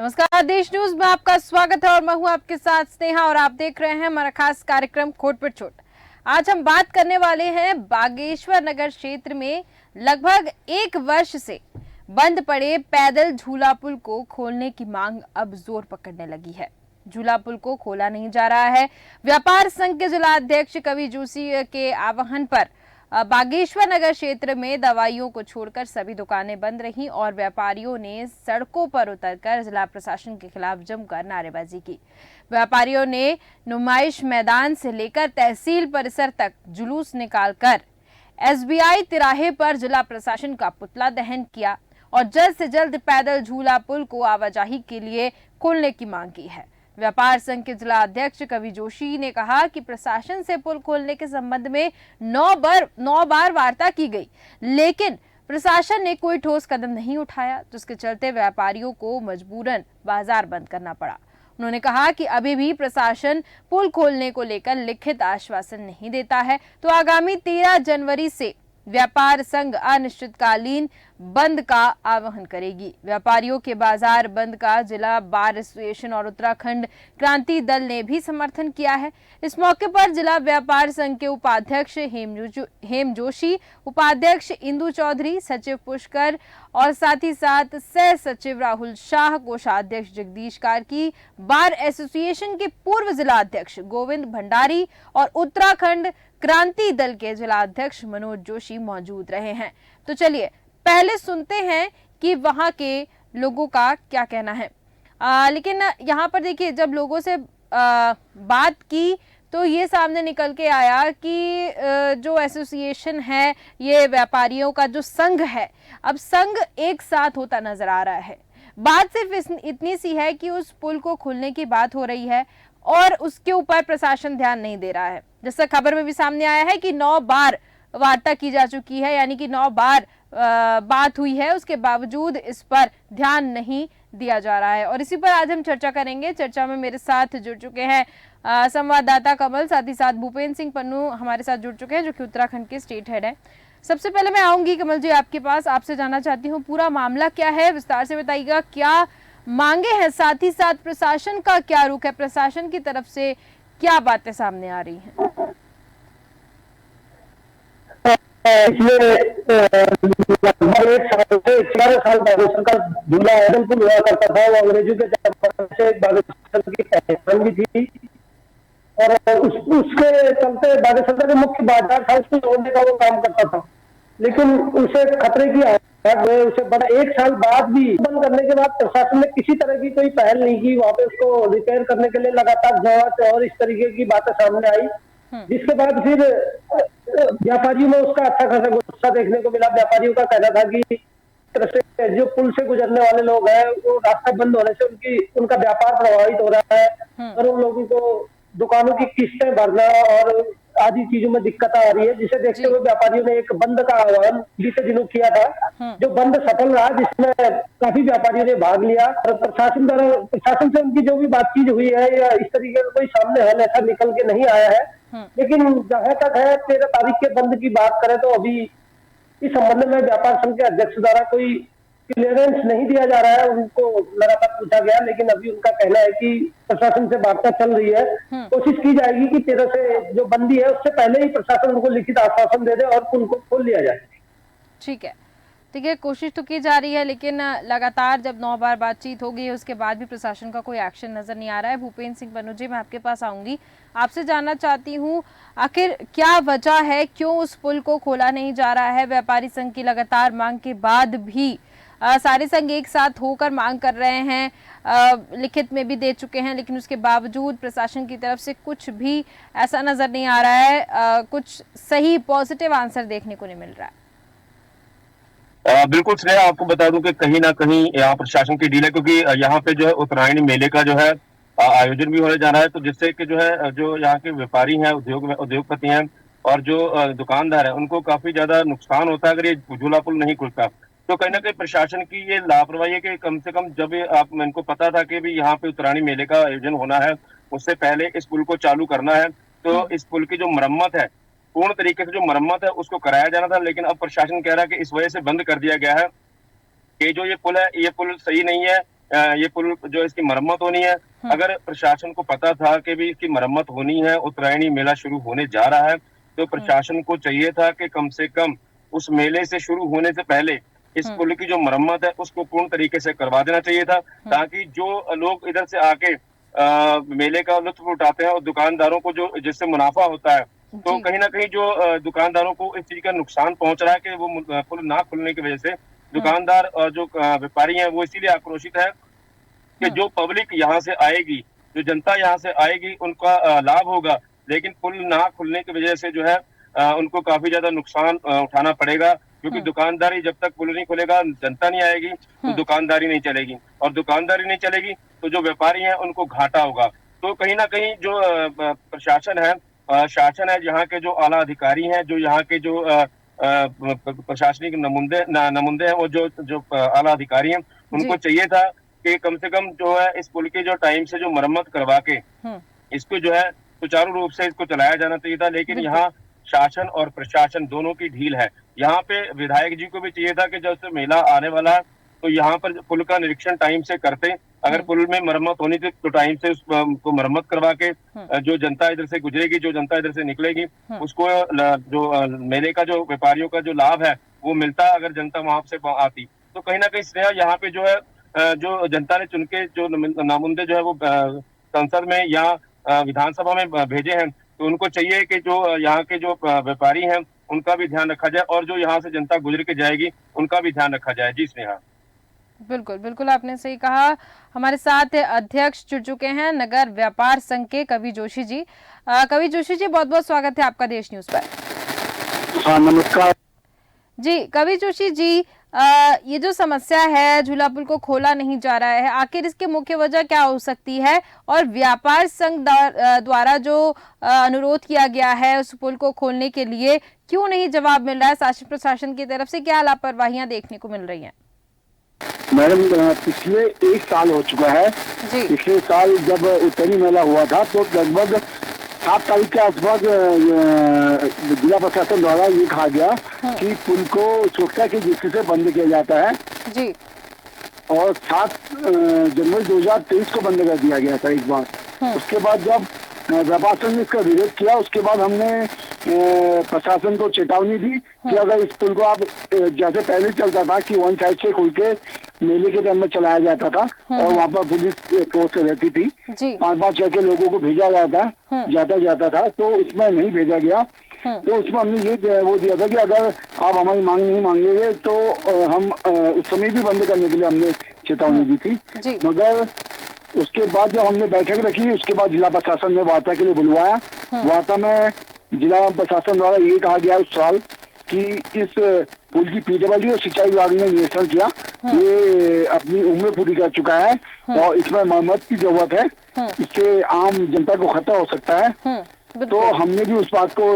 नमस्कार, देश न्यूज में आपका स्वागत है और मैं हूं आपके साथ स्नेहा और आप देख रहे हैं हमारा खास कार्यक्रम खोट पर चोट। आज हम बात करने वाले हैं बागेश्वर नगर क्षेत्र में लगभग 1 वर्ष से बंद पड़े पैदल झूला पुल को खोलने की मांग अब जोर पकड़ने लगी है। झूला पुल को खोला नहीं जा रहा है। व्यापार संघ के जिला अध्यक्ष कवि जोशी के आह्वान पर बागेश्वर नगर क्षेत्र में दवाइयों को छोड़कर सभी दुकानें बंद रहीं और व्यापारियों ने सड़कों पर उतरकर जिला प्रशासन के खिलाफ जमकर नारेबाजी की। व्यापारियों ने नुमाइश मैदान से लेकर तहसील परिसर तक जुलूस निकालकर एसबीआई तिराहे पर जिला प्रशासन का पुतला दहन किया और जल्द से जल्द पैदल झूला पुल को आवाजाही के लिए खोलने की मांग की है। व्यापार संघ के जिला अध्यक्ष कवि जोशी ने कहा कि प्रशासन से पुल खोलने के संबंध में 9 बार वार्ता की गई, लेकिन प्रशासन ने कोई ठोस कदम नहीं उठाया, जिसके चलते व्यापारियों को मजबूरन बाजार बंद करना पड़ा। उन्होंने कहा कि अभी भी प्रशासन पुल खोलने को लेकर लिखित आश्वासन नहीं देता है, तो आगामी 13 जनवरी से व्यापार संघ अनिश्चितकालीन बंद का आह्वान करेगी। व्यापारियों के बाजार बंद का जिला बार एसोसिएशन और उत्तराखंड क्रांति दल ने भी समर्थन किया है। इस मौके पर जिला व्यापार संघ के उपाध्यक्ष हेम जोशी, उपाध्यक्ष इंदु चौधरी, सचिव पुष्कर और साथ ही साथ सह सचिव राहुल शाह, कोषाध्यक्ष जगदीश कार्की, बार एसोसिएशन के पूर्व जिला अध्यक्ष गोविंद भंडारी और उत्तराखंड क्रांति दल के जिला अध्यक्ष मनोज जोशी मौजूद रहे हैं। तो चलिए पहले सुनते हैं कि वहां के लोगों का क्या कहना है। लेकिन यहाँ पर देखिए, जब लोगों से बात की तो ये सामने निकल के आया कि जो एसोसिएशन है, ये व्यापारियों का जो संघ है, अब संघ एक साथ होता नजर आ रहा है। बात सिर्फ इतनी सी है कि उस पुल को खोलने की बात हो रही है और उसके ऊपर प्रशासन ध्यान नहीं दे रहा है। जैसा खबर में भी सामने आया है कि 9 बार वार्ता की जा चुकी है, यानी कि 9 बार बात हुई है, उसके बावजूद इस पर ध्यान नहीं दिया जा रहा है। और इसी पर आज हम चर्चा करेंगे। चर्चा में मेरे साथ जुड़ चुके हैं संवाददाता कमल, साथ ही साथ भूपेंद्र सिंह पन्नू हमारे साथ जुड़ चुके हैं, जो कि उत्तराखंड के स्टेट हेड है। सबसे पहले मैं आऊंगी कमल जी आपके पास, आपसे जानना चाहती हूँ पूरा मामला क्या है, विस्तार से बताइएगा। क्या मांगे हैं, साथ ही साथ प्रशासन का क्या रुख है, प्रशासन की तरफ से क्या बातें सामने आ रही हैं? पिछले लगभग 1 साल से 11 साल बागेश्वर का झूला पुल हुआ करता था। वो अंग्रेजों के जमाने से बागेश्वर की पहचान भी थी और उसके चलते बागेश्वर का मुख्य बाजार था, उसको जोड़ने का वो काम करता था। लेकिन उसे खतरे की उसे बड़ा 1 साल बाद भी बंद करने के बाद प्रशासन ने किसी तरह की कोई पहल नहीं की। वहां पे उसको रिपेयर करने के लिए लगातार जांच और इस तरीके की बातें सामने आई, जिसके बाद फिर व्यापारियों में उसका अच्छा खासा गुस्सा देखने को मिला। व्यापारियों का कहना था कि तरह से जो पुल से गुजरने वाले लोग हैं, वो रास्ता बंद होने से उनका व्यापार प्रभावित हो रहा है और उन लोगों को दुकानों की किस्तें भरना और आदि चीजों में दिक्कत आ रही है, जिसे देखते हुए व्यापारियों ने एक बंद का आह्वान बीते दिनों किया था, जो बंद सफल रहा, जिसमें काफी व्यापारियों ने भाग लिया। और प्रशासन से उनकी जो भी बातचीत हुई है या इस तरीके का कोई सामने हल ऐसा निकल के नहीं आया है। लेकिन जहां तक है 13 तारीख के बंद की बात करें तो अभी इस संबंध में व्यापार संघ के अध्यक्ष द्वारा कोई क्लियरेंस नहीं दिया जा रहा है। उनको लगातार पूछा गया, लेकिन अभी उनका कहना है कि प्रशासन से वार्ता चल रही है, कोशिश की जाएगी कि 13 से जो बंदी है उससे पहले ही प्रशासन उनको लिखित आश्वासन दे दे और पुल को खोल लिया जाए। ठीक है, कोशिश तो की जा रही है, लेकिन लगातार जब 9 बार बातचीत हो गई है उसके बाद भी प्रशासन का कोई एक्शन नजर नहीं आ रहा है। भूपेंद्र सिंह पन्नू जी, मैं आपके पास आऊंगी, आपसे जानना चाहती हूँ आखिर क्या वजह है, क्यों उस पुल को खोला नहीं जा रहा है? व्यापारी संघ की लगातार मांग के बाद भी सारे संघ एक साथ होकर मांग कर रहे हैं, लिखित में भी दे चुके हैं, लेकिन उसके बावजूद प्रशासन की तरफ से कुछ भी ऐसा नजर नहीं आ रहा है, कुछ सही पॉजिटिव आंसर देखने को नहीं मिल रहा है। बिल्कुल स्नेहा, आपको बता दूं कि कहीं ना कहीं यहाँ प्रशासन की डील है, क्योंकि यहाँ पे जो है उत्तरायणी मेले का जो है आयोजन भी होने जा रहा है, तो जिससे कि जो है जो यहाँ के व्यापारी हैं, उद्योगपति हैं और जो दुकानदार है, उनको काफी ज्यादा नुकसान होता है अगर ये झूला पुल नहीं खुलता। तो कहीं ना कहीं प्रशासन की ये लापरवाही है कि कम से कम जब इनको पता था कि भी यहाँ पे उत्तरायणी मेले का आयोजन होना है, उससे पहले इस पुल को चालू करना है, तो इस पुल की जो मरम्मत है, पूर्ण तरीके से जो मरम्मत है उसको कराया जाना था। लेकिन अब प्रशासन कह रहा है कि इस वजह से बंद कर दिया गया है कि जो ये पुल है, ये पुल सही नहीं है, ये पुल जो इसकी मरम्मत होनी है। अगर प्रशासन को पता था कि भी इसकी मरम्मत होनी है, उत्तरायणी मेला शुरू होने जा रहा है, तो प्रशासन को चाहिए था कि कम से कम उस मेले से शुरू होने से पहले इस पुल की जो मरम्मत है उसको पूर्ण तरीके से करवा देना चाहिए था, ताकि जो लोग इधर से आके मेले का लुत्फ उठाते हैं और दुकानदारों को जो जिससे मुनाफा होता है, तो कहीं ना कहीं जो दुकानदारों को इस चीज का नुकसान पहुंच रहा है कि वो पुल ना खुलने की वजह से दुकानदार और जो व्यापारी हैं वो इसीलिए आक्रोशित है कि जो पब्लिक यहाँ से आएगी, जो जनता यहाँ से आएगी, उनका लाभ होगा, लेकिन पुल ना खुलने की वजह से जो है उनको काफी ज्यादा नुकसान उठाना पड़ेगा, क्योंकि दुकानदारी जब तक पुल नहीं खुलेगा, जनता नहीं आएगी तो दुकानदारी नहीं चलेगी, और दुकानदारी नहीं चलेगी तो जो व्यापारी हैं उनको घाटा होगा। तो कहीं ना कहीं जो प्रशासन है, शासन है, यहाँ के जो आला अधिकारी हैं, जो यहाँ के जो प्रशासनिक नमुंदे हैं, वो जो आला अधिकारी हैं, उनको चाहिए था कि कम से कम जो है इस पुल के जो टाइम से जो मरम्मत करवा के इसको जो है सुचारू रूप से इसको चलाया जाना चाहिए था। लेकिन यहाँ शासन और प्रशासन दोनों की ढील है। यहाँ पे विधायक जी को भी चाहिए था कि जब से मेला आने वाला है तो यहाँ पर पुल का निरीक्षण टाइम से करते, अगर पुल में मरम्मत होनी थी तो टाइम से उसको मरम्मत करवा के जो जनता इधर से गुजरेगी, जो जनता इधर से निकलेगी, उसको जो मेले का जो व्यापारियों का जो लाभ है वो मिलता, अगर जनता वहां से आती। तो कहीं ना कहीं स्नेहा यहाँ पे जो है जो जनता ने चुन के जो नामुंदे जो है वो संसद में या विधानसभा में भेजे हैं, तो उनको चाहिए कि जो यहाँ के जो व्यापारी हैं उनका भी ध्यान रखा जाए, और जो यहाँ से जनता गुजर के जाएगी उनका भी ध्यान रखा जाए। जी स्नेहा। बिल्कुल बिल्कुल, आपने सही कहा। हमारे साथ अध्यक्ष जुड़ चुके हैं नगर व्यापार संघ के कवि जोशी जी। कवि जोशी जी, बहुत बहुत स्वागत है आपका देश न्यूज पर। हाँ, नमस्कार जी। कवि जोशी जी, ये जो समस्या है, झूला पुल को खोला नहीं जा रहा है, आखिर इसकी मुख्य वजह क्या हो सकती है, और व्यापार संघ द्वारा जो अनुरोध किया गया है उस पुल को खोलने के लिए क्यों नहीं जवाब मिल रहा है? शासन प्रशासन की तरफ से क्या लापरवाहियां देखने को मिल रही हैं? मैडम, पिछले 1 साल हो चुका है। पिछले साल जब उत्तरायणी मेला हुआ था तो लगभग 7 तारीख के आसपास जिला प्रशासन द्वारा ये कहा गया कि पुल को सुरक्षा की दृष्टि से बंद किया जाता है जी, और 7 जनवरी 2023 को बंद कर दिया गया था एक बार। उसके बाद जब व्यापार संघ ने इसका विरोध किया, उसके बाद हमने प्रशासन को चेतावनी दी कि अगर इस पुल को आप जैसे पहले चलता था कि वन साइड से खुल के मेले के टाइम में चलाया जाता था और वहाँ पर पुलिस फोर्स रहती थी, 5-5 करके लोगों को भेजा जाता था, तो उसमें नहीं भेजा गया। तो उसमें हमने ये वो दिया था कि अगर आप हमारी मांग नहीं मांगेंगे तो हम उस समय भी बंद करने के लिए हमने चेतावनी दी थी। मगर उसके बाद जब हमने बैठक रखी, उसके बाद जिला प्रशासन ने वार्ता के लिए बुलवाया। वार्ता में जिला प्रशासन द्वारा ये कहा गया उस साल कि इस पुल की पीडब्ल्यूडी और सिंचाई विभाग ने निरीक्षण किया, ये अपनी उम्र पूरी कर चुका है और इसमें मरम्मत की जरूरत है, इससे आम जनता को खतरा हो सकता है। तो हमने भी उस बात को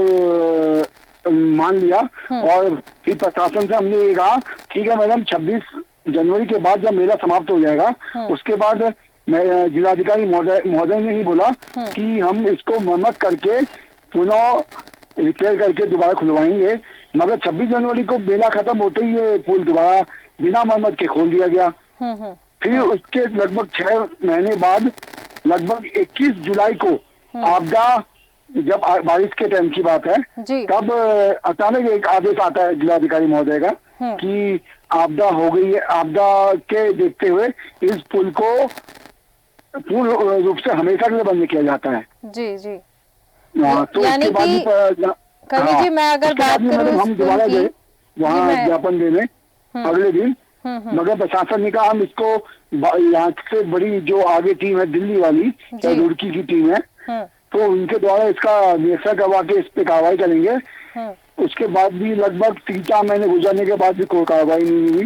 मान लिया और फिर प्रशासन से हमने ये कहा, ठीक है मैडम, 26 जनवरी के बाद जब मेला समाप्त हो जाएगा उसके बाद मैं जिलाधिकारी महोदय ने ही बोला कि हम इसको मरम्मत करके पुनः रिपेयर करके दोबारा खुलवाएंगे। मगर 26 जनवरी को मेला खत्म होते ही ये पुल दोबारा बिना मरम्मत के खोल दिया गया। फिर उसके लगभग 6 महीने बाद लगभग 21 जुलाई को आपदा, जब बारिश के टाइम की बात है, तब अचानक एक आदेश आता है जिलाधिकारी महोदय का कि आपदा हो गई है। आपदा के देखते हुए इस पुल को पूर्ण रूप से हमेशा के लिए बंद किया जाता है। जी जी। तो यानी कि कवि जी, मैं अगर बात करूं, हम दोबारा गए वहाँ ज्ञापन देने अगले दिन, मगर प्रशासन ने कहा हम इसको यहाँ से बड़ी जो आगे टीम है दिल्ली वाली, रुड़की की टीम है, तो उनके द्वारा इसका निरीक्षण करवा के इस पे कार्रवाई करेंगे। उसके बाद भी लगभग 3-4 महीने गुजरने के बाद भी कोई कार्रवाई नहीं हुई।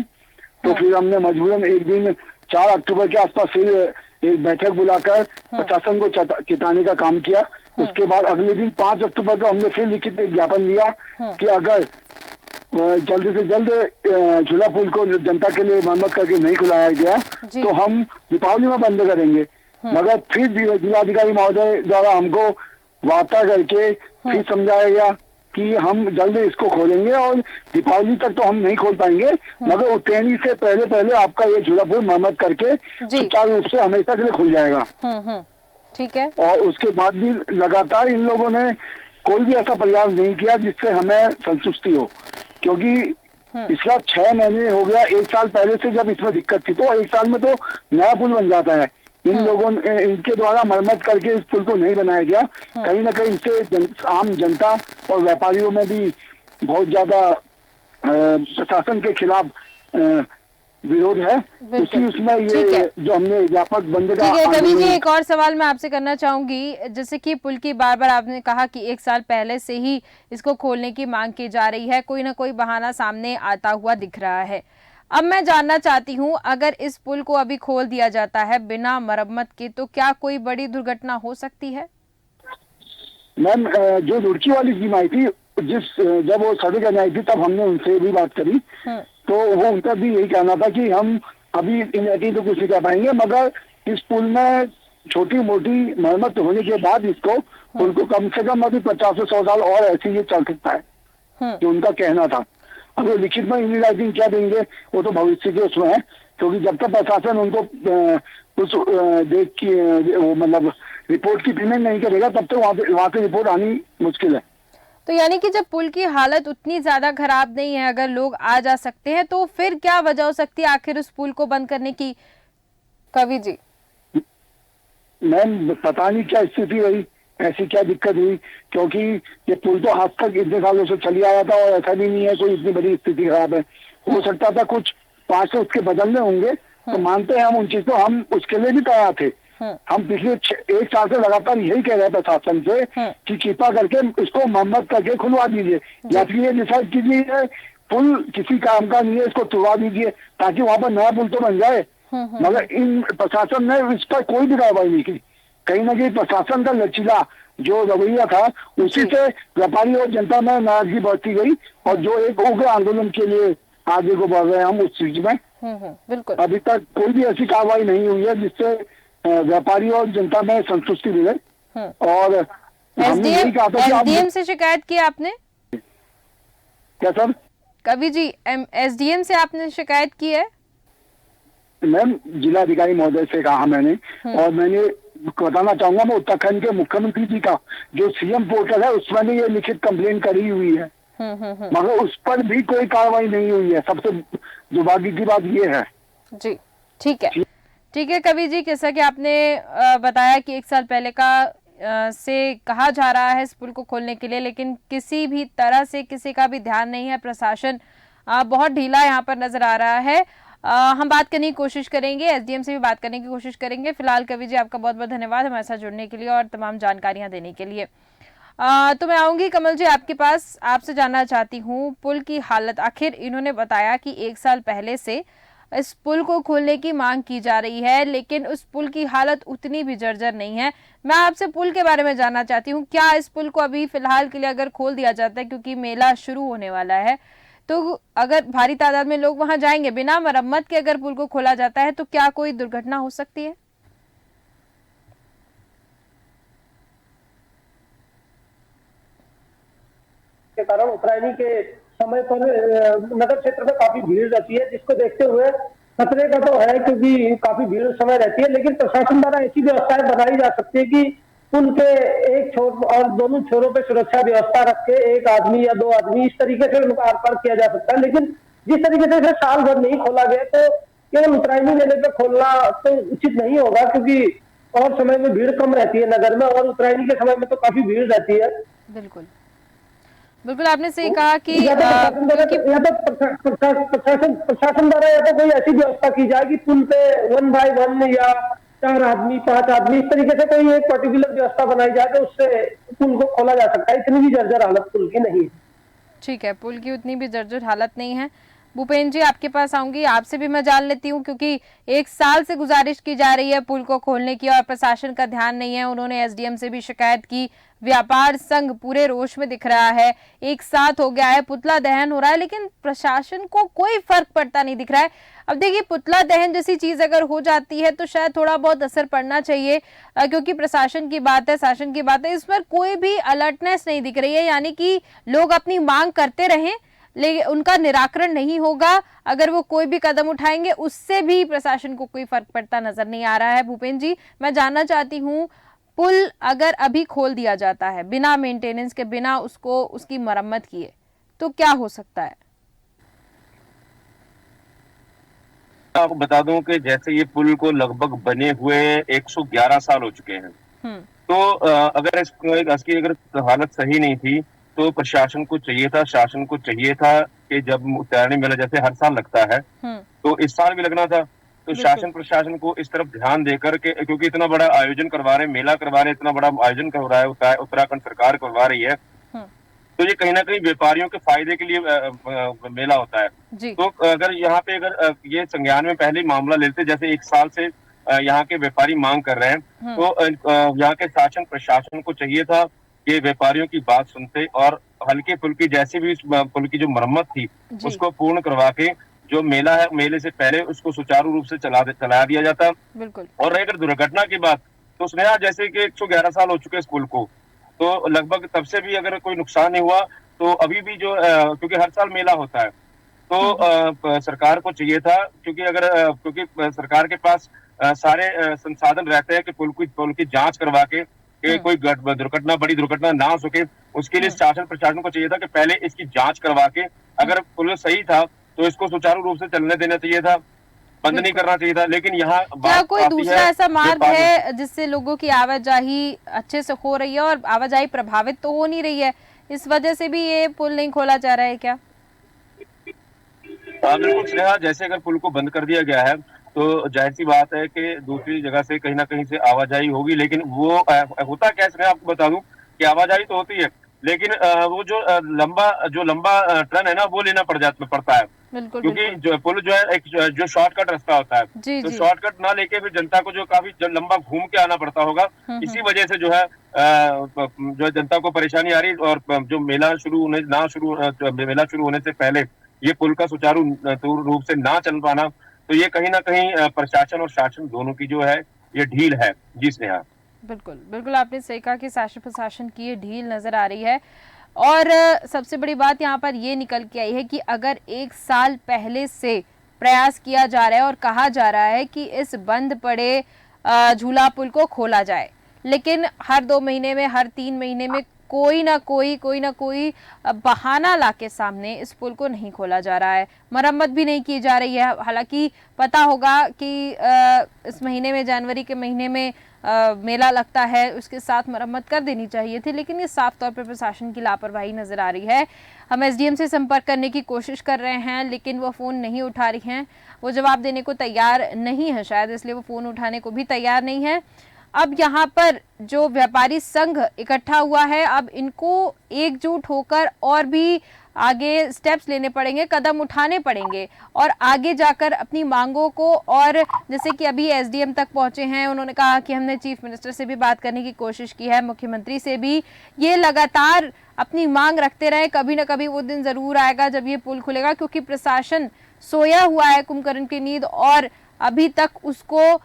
तो फिर हमने मजबूरन एक दिन 4 अक्टूबर के आसपास फिर एक बैठक बुलाकर प्रशासन को चेताने का काम किया। उसके बाद अगले दिन 5 अक्टूबर को हमने फिर लिखित ज्ञापन दिया कि अगर जल्द से जल्द झूला पुल को जनता के लिए मरम्मत करके नहीं खुलाया गया तो हम दीपावली में बंद करेंगे। मगर फिर जिलाधिकारी महोदय द्वारा हमको वार्ता करके फिर समझाया गया कि हम जल्द इसको खोलेंगे और दीपावली तक तो हम नहीं खोल पाएंगे, मगर उतरैनी से पहले पहले आपका ये झूला पुल मरम्मत करके सुचारू रूप से हमेशा के लिए खुल जाएगा। ठीक है। और उसके बाद भी लगातार इन लोगों ने कोई भी ऐसा प्रयास नहीं किया जिससे हमें संतुष्टि हो, क्योंकि पिछला 6 महीने हो गया, 1 साल पहले से जब इसमें दिक्कत थी तो 1 साल में तो नया पुल बन जाता है। इन लोगों ने इनके द्वारा मरम्मत करके इस पुल को नहीं बनाया गया। कहीं ना कहीं इससे आम जनता और व्यापारियों में भी बहुत ज्यादा प्रशासन के खिलाफ विरोध है। उसी उसमें ये जो हमने व्यापक बंद का। ठीक है कवि जी, एक और सवाल मैं आपसे करना चाहूंगी। जैसे कि पुल की बार बार आपने कहा कि 1 साल पहले से ही इसको खोलने की मांग की जा रही है, कोई ना कोई बहाना सामने आता हुआ दिख रहा है। अब मैं जानना चाहती हूँ, अगर इस पुल को अभी खोल दिया जाता है बिना मरम्मत के तो क्या कोई बड़ी दुर्घटना हो सकती है? मैम, जो रुड़की वाली टीम आई थी, जब वो सर्वे करने आई थी तब हमने उनसे भी बात करी, तो वो उनका भी यही कहना था कि हम अभी इनकी तो कुछ नहीं कर पाएंगे, मगर इस पुल में छोटी मोटी मरम्मत होने के बाद इसको पुल को कम से कम अभी 50 से 100 साल और ऐसे ये चल सकता है, जो उनका कहना था। अब वो लिखित में इन राइटिंग क्या देंगे वो तो भविष्य के उसमें है, क्योंकि जब तक प्रशासन उनको कुछ देख की मतलब रिपोर्ट की पेमेंट नहीं करेगा तब तक वहाँ से रिपोर्ट आनी मुश्किल है। तो यानी कि जब पुल की हालत उतनी ज्यादा खराब नहीं है, अगर लोग आ जा सकते हैं, तो फिर क्या वजह हो सकती है आखिर उस पुल को बंद करने की? कवि जी, मैम पता नहीं क्या स्थिति रही, ऐसी क्या दिक्कत हुई, क्योंकि ये पुल तो आज तक इतने सालों से चली आया था और ऐसा भी नहीं है कोई इतनी बड़ी स्थिति खराब है। हो सकता था कुछ पार्ट से उसके बदलने होंगे, तो मानते हैं हम उन चीज को, हम उसके लिए भी तैयार थे। हम पिछले 1 साल से लगातार यही कह रहे हैं प्रशासन से कि कृपा करके इसको मरम्मत करके खुलवा दीजिए, या फिर ये डिसाइड कीजिए पुल किसी काम का नहीं है, इसको तुड़वा दीजिए ताकि वहां पर नया पुल तो बन जाए। मगर इन प्रशासन ने इस पर कोई भी कार्रवाई नहीं की। कहीं ना कहीं प्रशासन का लचीला जो रवैया था उसी से व्यापारी और जनता में नाराजगी बढ़ती गई, और जो एक उग्र आंदोलन के लिए आगे को बढ़ रहे हैं हम उस चीज में। बिल्कुल। अभी तक कोई भी ऐसी कार्रवाई नहीं हुई है जिससे व्यापारी और जनता में संतुष्टि मिले। और एसडीएम से शिकायत की आपने? क्या सर? कवि जी, एसडीएम से आपने शिकायत की है? मैम जिलाधिकारी महोदय से कहा मैंने, और मैंने बताना चाहूंगा मैं उत्तराखंड के मुख्यमंत्री जी का जो सीएम पोर्टल है उसमें भी ये लिखित कंप्लेन करी हुई है, मगर उस पर भी कोई कार्रवाई नहीं हुई है। सबसे दुर्भाग्य की बात ये है। जी ठीक है, ठीक है कवि जी, जैसा कि आपने बताया कि 1 साल पहले का से कहा जा रहा है इस पुल को खोलने के लिए, लेकिन किसी भी तरह से किसी का भी ध्यान नहीं है। प्रशासन बहुत ढीला यहाँ पर नजर आ रहा है। हम बात करने की कोशिश करेंगे, एसडीएम से भी बात करने की कोशिश करेंगे। फिलहाल कवि जी आपका बहुत बहुत धन्यवाद हमारे साथ जुड़ने के लिए और तमाम जानकारियां देने के लिए। तो मैं आऊंगी कमल जी आपके पास, आपसे जानना चाहती हूँ पुल की हालत। आखिर इन्होंने बताया कि 1 साल पहले से इस पुल को खोलने की मांग की जा रही है, लेकिन उस पुल की हालत उतनी भी जर्जर नहीं है। मैं आपसे पुल के बारे में जानना चाहती हूँ, क्या इस पुल को अभी फिलहाल के लिए अगर खोल दिया जाता है, क्योंकि मेला शुरू होने वाला है, तो अगर भारी तादाद में लोग वहां जाएंगे, बिना मरम्मत के अगर पुल को खोला जाता है तो क्या कोई दुर्घटना हो सकती है? के कारण उत्तरायणी के समय पर नगर क्षेत्र में काफी भीड़ रहती है, जिसको देखते हुए खतरे का तो है क्योंकि काफी भीड़ उस समय रहती है, लेकिन प्रशासन द्वारा ऐसी व्यवस्थाएं बनाई जा सकती है कि पुल के एक छोर और दोनों छोरों पे सुरक्षा व्यवस्था रख के 1 आदमी या 2 आदमी इस तरीके से उनको आर पार किया जा सकता है। लेकिन जिस तरीके से इसे साल भर नहीं खोला गया तो केवल उत्तरायणी मेले पे खोलना तो उचित नहीं होगा, क्योंकि और समय में भीड़ कम रहती है नगर में, और उत्तरायणी के समय में तो काफी भीड़ रहती है। बिल्कुल बिल्कुल, आपने सही कहा कि प्रशासन द्वारा या तो कोई ऐसी व्यवस्था की जाए कि पुल पे 1 बाय 1 या 4 आदमी 5 आदमी इस तरीके से कोई एक पर्टिकुलर व्यवस्था बनाई जाए तो उससे पुल को खोला जा सकता है। इतनी भी जर्जर हालत पुल की नहीं है। ठीक है, पुल की उतनी भी जर्जर हालत नहीं है। भूपेन जी, आपके पास आऊंगी, आपसे भी मैं जान लेती हूँ, क्योंकि 1 साल से गुजारिश की जा रही है पुल को खोलने की और प्रशासन का ध्यान नहीं है। उन्होंने एसडीएम से भी शिकायत की, व्यापार संघ पूरे रोष में दिख रहा है। 1 साल हो गया है, पुतला दहन हो रहा है, लेकिन प्रशासन को कोई फर्क पड़ता नहीं दिख रहा है। अब देखिए, पुतला दहन जैसी चीज अगर हो जाती है तो शायद थोड़ा बहुत असर पड़ना चाहिए, क्योंकि प्रशासन की बात है, शासन की बात है, इस पर कोई भी अलर्टनेस नहीं दिख रही है। यानी कि लोग अपनी मांग करते रहें लेकिन उनका निराकरण नहीं होगा। अगर वो कोई भी कदम उठाएंगे उससे भी प्रशासन को कोई फर्क पड़ता नजर नहीं आ रहा है। भूपेन जी, मैं जानना चाहती हूँ, पुल अगर अभी खोल दिया जाता है बिना मेंटेनेंस के, बिना उसको उसकी मरम्मत किए, तो क्या हो सकता है? आपको बता दूं कि जैसे ये पुल को लगभग बने हुए 111 साल हो चुके हैं। तो अगर इसकी अगर हालत सही नहीं थी तो प्रशासन को चाहिए था, शासन को चाहिए था कि जब उत्तरायणी मेला जैसे हर साल लगता है तो इस साल भी लगना था। तो शासन प्रशासन को इस तरफ ध्यान देकर के, क्योंकि इतना बड़ा आयोजन करवा रहे हैं, मेला करवा रहे हैं, इतना बड़ा आयोजन करवा रहा है उत्तराखंड सरकार करवा रही है, तो ये कहीं ना कहीं व्यापारियों के फायदे के लिए मेला होता है। तो अगर यहाँ पे अगर ये संज्ञान में पहले मामला लेते, जैसे 1 साल से यहाँ के व्यापारी मांग कर रहे हैं, तो यहाँ के शासन प्रशासन को चाहिए था कि व्यापारियों की बात सुनते और हल्के फुल्की जैसे भी पुल की जो मरम्मत थी उसको पूर्ण करवा के जो मेला है, मेले से पहले उसको सुचारू रूप से चला दिया जाता। बिल्कुल। और रही अगर दुर्घटना की बात, तो स्नेहा जैसे कि 111 साल हो चुके इस पुल को, तो लगभग तब से भी अगर कोई नुकसान नहीं हुआ, तो अभी भी जो क्योंकि हर साल मेला होता है, तो सरकार को चाहिए था, क्योंकि सरकार के पास सारे संसाधन रहते हैं कि पुल की जांच करवा के कोई दुर्घटना, बड़ी दुर्घटना ना हो सके। उसके लिए शासन प्रशासन को चाहिए था कि पहले इसकी जांच करवा के, अगर पुल सही था तो इसको सुचारू रूप से चलने देना चाहिए था, बंद नहीं करना चाहिए था। लेकिन यहाँ क्या कोई दूसरा ऐसा मार्ग है जिससे लोगों की आवाजाही अच्छे से हो रही है और आवाजाही प्रभावित तो हो नहीं रही है, इस वजह से भी ये पुल नहीं खोला जा रहा है क्या? बिल्कुल स्नेहा, जैसे अगर पुल को बंद कर दिया गया है तो जाहिर सी बात है कि दूसरी जगह से कहीं ना कहीं से आवाजाही होगी। लेकिन वो होता क्या है, आपको बता दूं कि आवाजाही तो होती है, लेकिन वो जो लंबा टर्न है ना, वो लेना पड़ता है। बिल्कुल, क्योंकि बिल्कुल। जो पुल जो है एक जो शॉर्टकट रास्ता होता है, तो शॉर्टकट ना लेके फिर जनता को जो काफी लंबा घूम के आना पड़ता होगा। इसी वजह से जो है जो जनता को परेशानी आ रही, और जो मेला शुरू होने से पहले ये पुल का सुचारू रूप से ना चल पाना, तो ये कहीं ना कहीं प्रशासन और शासन दोनों की जो है ये ढील है। जी स्नेहा, बिल्कुल बिल्कुल, आपने सही कहा कि शासन प्रशासन की ये ढील नजर आ रही है। और सबसे बड़ी बात यहाँ पर ये निकल के आई है कि अगर 1 साल पहले से प्रयास किया जा रहा है और कहा जा रहा है कि इस बंद पड़े झूला पुल को खोला जाए, लेकिन हर 2 महीने में, हर 3 महीने में कोई ना कोई बहाना लाके सामने इस पुल को नहीं खोला जा रहा है, मरम्मत भी नहीं की जा रही है। हालांकि पता होगा कि इस महीने में, जनवरी के महीने में मेला लगता है, उसके साथ मरम्मत कर देनी चाहिए थी, लेकिन ये साफ तौर पर प्रशासन की लापरवाही नजर आ रही है। हम एसडीएम से संपर्क करने की कोशिश कर रहे हैं, लेकिन वो फ़ोन नहीं उठा रही हैं, वो जवाब देने को तैयार नहीं है, शायद इसलिए वो फ़ोन उठाने को भी तैयार नहीं है। अब यहाँ पर जो व्यापारी संघ इकट्ठा हुआ है, अब इनको एकजुट होकर और भी आगे स्टेप्स लेने पड़ेंगे, कदम उठाने पड़ेंगे और आगे जाकर अपनी मांगों को, और जैसे कि अभी एसडीएम तक पहुंचे हैं, उन्होंने कहा कि हमने चीफ मिनिस्टर से भी बात करने की कोशिश की है, मुख्यमंत्री से भी, ये लगातार अपनी मांग रखते रहे। कभी ना कभी वो दिन जरूर आएगा जब ये पुल खुलेगा, क्योंकि प्रशासन सोया हुआ है कुंभकर्ण की नींद और अभी तक उसको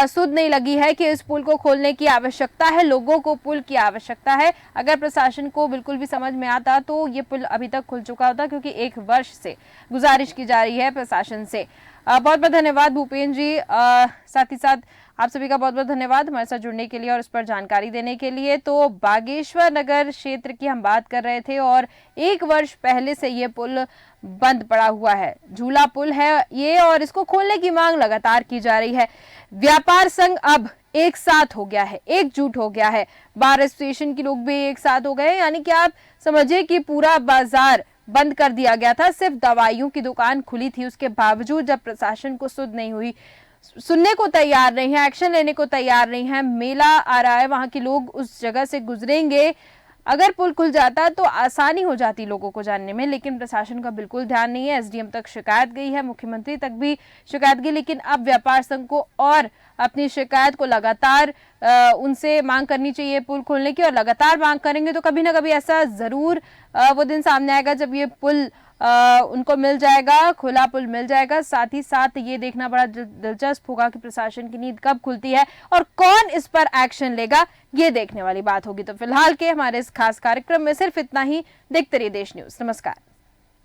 सुध नहीं लगी है कि इस पुल को खोलने की आवश्यकता है, लोगों को पुल की आवश्यकता है। अगर प्रशासन को बिल्कुल भी समझ में आता तो ये पुल अभी तक खुल चुका होता, क्योंकि 1 वर्ष से गुजारिश की जा रही है प्रशासन से। बहुत बहुत धन्यवाद भूपेन जी, साथ ही साथ आप सभी का बहुत बहुत धन्यवाद हमारे साथ जुड़ने के लिए और इस पर जानकारी देने के लिए। तो बागेश्वर नगर क्षेत्र की हम बात कर रहे थे और 1 वर्ष पहले से ये पुल बंद पड़ा हुआ है, झूला पुल है ये, और इसको खोलने की मांग लगातार की जा रही है। व्यापार संघ अब एक साथ हो गया है, एकजुट हो गया है, बार एसोसिएशन के लोग भी एक साथ हो गए, यानी कि आप समझिए कि पूरा बाजार बंद कर दिया गया था, सिर्फ दवाइयों की दुकान खुली थी। उसके बावजूद जब प्रशासन को सुध नहीं हुई, सुनने को तैयार नहीं है, एक्शन लेने को तैयार नहीं है, मेला आ रहा है, वहां के लोग उस जगह से गुजरेंगे, अगर पुल खुल जाता तो आसानी हो जाती लोगों को जानने में, लेकिन प्रशासन का बिल्कुल ध्यान नहीं है। एसडीएम तक शिकायत गई है, मुख्यमंत्री तक भी शिकायत गई, लेकिन अब व्यापार संघ को और अपनी शिकायत को लगातार उनसे मांग करनी चाहिए पुल खोलने की, और लगातार मांग करेंगे तो कभी ना कभी ऐसा जरूर वो दिन सामने आएगा जब ये पुल उनको मिल जाएगा, खुला पुल मिल जाएगा। साथ ही साथ ये देखना बड़ा दिलचस्प होगा कि प्रशासन की नींद कब खुलती है और कौन इस पर एक्शन लेगा, ये देखने वाली बात होगी। तो फिलहाल के हमारे इस खास कार्यक्रम में सिर्फ इतना ही। देखते रहिए देश न्यूज। नमस्कार।